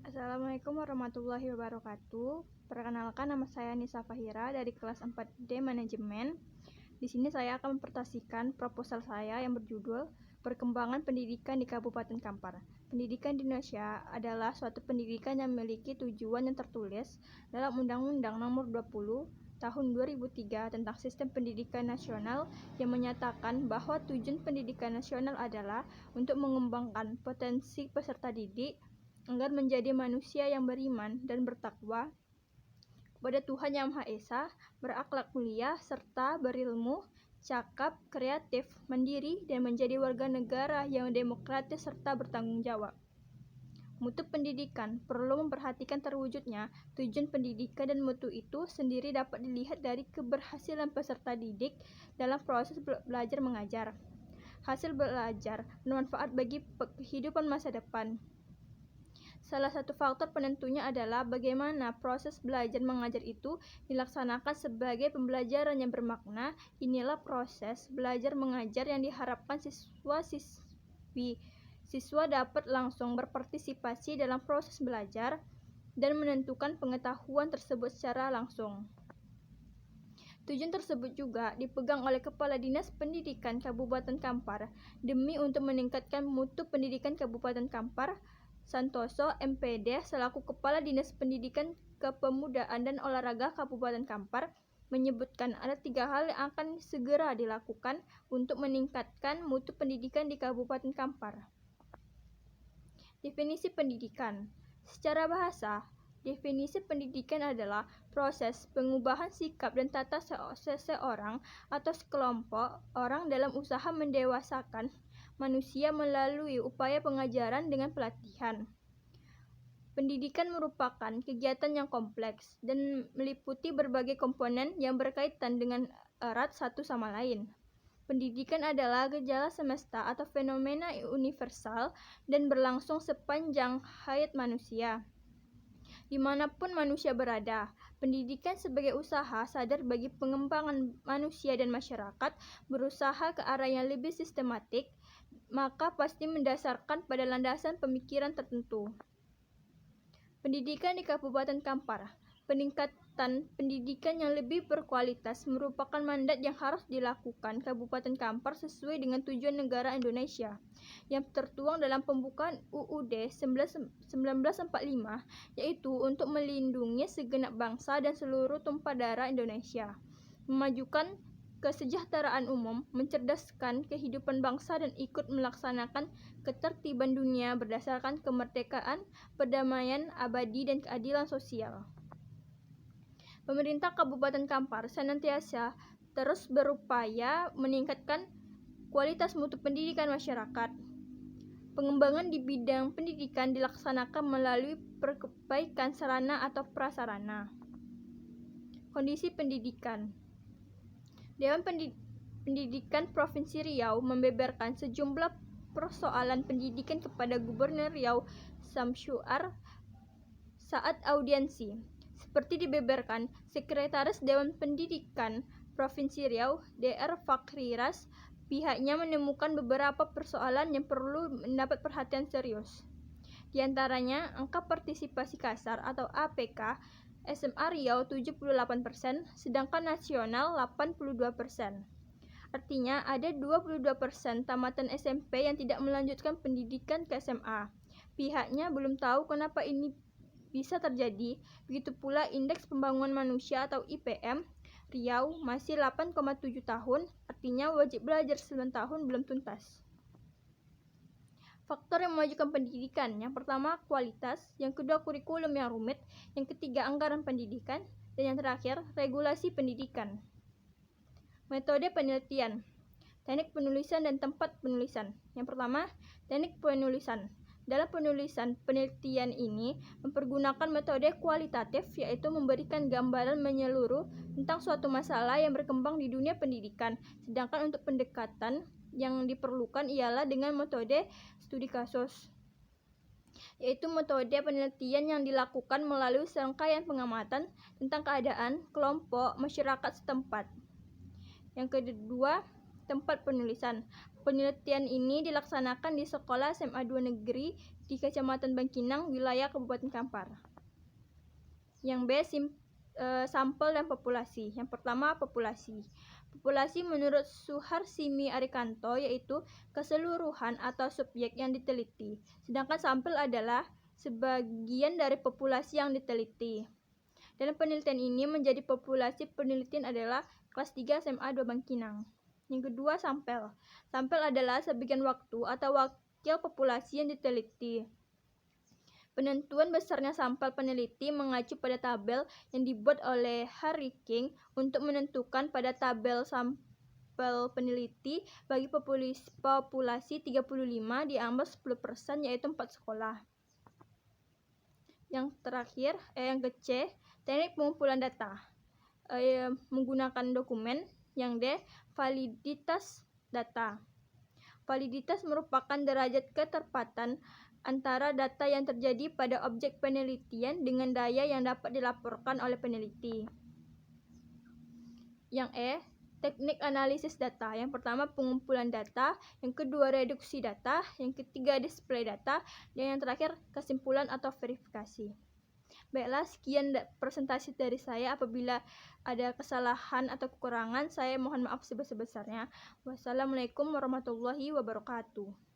Assalamualaikum warahmatullahi wabarakatuh. Perkenalkan, nama saya Nisa Fahira dari kelas 4D Manajemen. Di sini saya akan mempresentasikan proposal saya yang berjudul Perkembangan Pendidikan di Kabupaten Kampar. Pendidikan di Indonesia adalah suatu pendidikan yang memiliki tujuan yang tertulis dalam Undang-Undang Nomor 20 Tahun 2003 tentang Sistem Pendidikan Nasional yang menyatakan bahwa tujuan pendidikan nasional adalah untuk mengembangkan potensi peserta didik agar menjadi manusia yang beriman dan bertakwa kepada Tuhan Yang Maha Esa, berakhlak mulia, serta berilmu, cakap, kreatif, mandiri, dan menjadi warga negara yang demokratis serta bertanggung jawab. Mutu pendidikan perlu memperhatikan terwujudnya tujuan pendidikan, dan mutu itu sendiri dapat dilihat dari keberhasilan peserta didik dalam proses belajar mengajar. Hasil belajar bermanfaat bagi kehidupan masa depan. Salah satu faktor penentunya adalah bagaimana proses belajar mengajar itu dilaksanakan sebagai pembelajaran yang bermakna. Inilah proses belajar mengajar yang diharapkan siswa-siswi. Siswa dapat langsung berpartisipasi dalam proses belajar dan menentukan pengetahuan tersebut secara langsung. Tujuan tersebut juga dipegang oleh Kepala Dinas Pendidikan Kabupaten Kampar demi untuk meningkatkan mutu pendidikan Kabupaten Kampar. Santoso, MPD, selaku Kepala Dinas Pendidikan Kepemudaan dan Olahraga Kabupaten Kampar, menyebutkan ada 3 hal yang akan segera dilakukan untuk meningkatkan mutu pendidikan di Kabupaten Kampar. Definisi pendidikan. Secara bahasa, definisi pendidikan adalah proses pengubahan sikap dan tata seseorang atau sekelompok orang dalam usaha mendewasakan manusia melalui upaya pengajaran dengan pelatihan. Pendidikan merupakan kegiatan yang kompleks dan meliputi berbagai komponen yang berkaitan dengan erat satu sama lain. Pendidikan adalah gejala semesta atau fenomena universal dan berlangsung sepanjang hayat manusia. Dimanapun manusia berada, pendidikan sebagai usaha sadar bagi pengembangan manusia dan masyarakat berusaha ke arah yang lebih sistematik, maka pasti mendasarkan pada landasan pemikiran tertentu. Pendidikan di Kabupaten Kampar. Peningkatan pendidikan yang lebih berkualitas merupakan mandat yang harus dilakukan Kabupaten Kampar sesuai dengan tujuan negara Indonesia yang tertuang dalam pembukaan UUD 1945, yaitu untuk melindungi segenap bangsa dan seluruh tumpah darah Indonesia, memajukan kesejahteraan umum, mencerdaskan kehidupan bangsa, dan ikut melaksanakan ketertiban dunia berdasarkan kemerdekaan, perdamaian abadi, dan keadilan sosial. Pemerintah Kabupaten Kampar senantiasa terus berupaya meningkatkan kualitas mutu pendidikan masyarakat. Pengembangan di bidang pendidikan dilaksanakan melalui perbaikan sarana atau prasarana. Kondisi pendidikan. Dewan Pendidikan Provinsi Riau membeberkan sejumlah persoalan pendidikan kepada Gubernur Riau Samsyuar saat audiensi. Seperti dibeberkan, Sekretaris Dewan Pendidikan Provinsi Riau, Dr. Fakhriras, pihaknya menemukan beberapa persoalan yang perlu mendapat perhatian serius. Di antaranya, angka partisipasi kasar atau APK SMA Riau 78%, sedangkan nasional 82%. Artinya ada 22% tamatan SMP yang tidak melanjutkan pendidikan ke SMA. Pihaknya belum tahu kenapa ini bisa terjadi. Begitu pula Indeks Pembangunan Manusia atau IPM Riau masih 8,7 tahun, artinya wajib belajar 9 tahun belum tuntas. Faktor yang memajukan pendidikan. Yang pertama, kualitas. Yang kedua, kurikulum yang rumit. Yang ketiga, anggaran pendidikan. Dan yang terakhir, regulasi pendidikan. Metode penelitian. Teknik penulisan dan tempat penulisan. Yang pertama, teknik penulisan. Dalam penulisan penelitian ini mempergunakan metode kualitatif, yaitu memberikan gambaran menyeluruh tentang suatu masalah yang berkembang di dunia pendidikan. Sedangkan untuk pendekatan yang diperlukan ialah dengan metode studi kasus, yaitu metode penelitian yang dilakukan melalui serangkaian pengamatan tentang keadaan kelompok masyarakat setempat. Yang kedua, tempat penulisan. Penelitian ini dilaksanakan di Sekolah SMA 2 Negeri di Kecamatan Bangkinang, wilayah Kabupaten Kampar. Yang B, sampel dan populasi. Yang pertama, populasi. Populasi menurut Suharsimi Arikanto yaitu keseluruhan atau subjek yang diteliti, sedangkan sampel adalah sebagian dari populasi yang diteliti. Dalam penelitian ini menjadi populasi penelitian adalah kelas 3 SMA 2 Bangkinang. Yang kedua, sampel. Sampel adalah sebagian waktu atau wakil populasi yang diteliti. Penentuan besarnya sampel peneliti mengacu pada tabel yang dibuat oleh Harry King untuk menentukan pada tabel sampel peneliti bagi populasi 35 diambil 10% yaitu 4 sekolah. Yang terakhir, yang ke-C, teknik pengumpulan data menggunakan dokumen. Yang D, validitas data. Validitas merupakan derajat ketepatan antara data yang terjadi pada objek penelitian dengan daya yang dapat dilaporkan oleh peneliti. Yang E, teknik analisis data. Yang pertama, pengumpulan data. Yang kedua, reduksi data. Yang ketiga, display data. Dan yang terakhir, kesimpulan atau verifikasi. Baiklah, sekian presentasi dari saya. Apabila ada kesalahan atau kekurangan, saya mohon maaf sebesar-besarnya. Wassalamualaikum warahmatullahi wabarakatuh.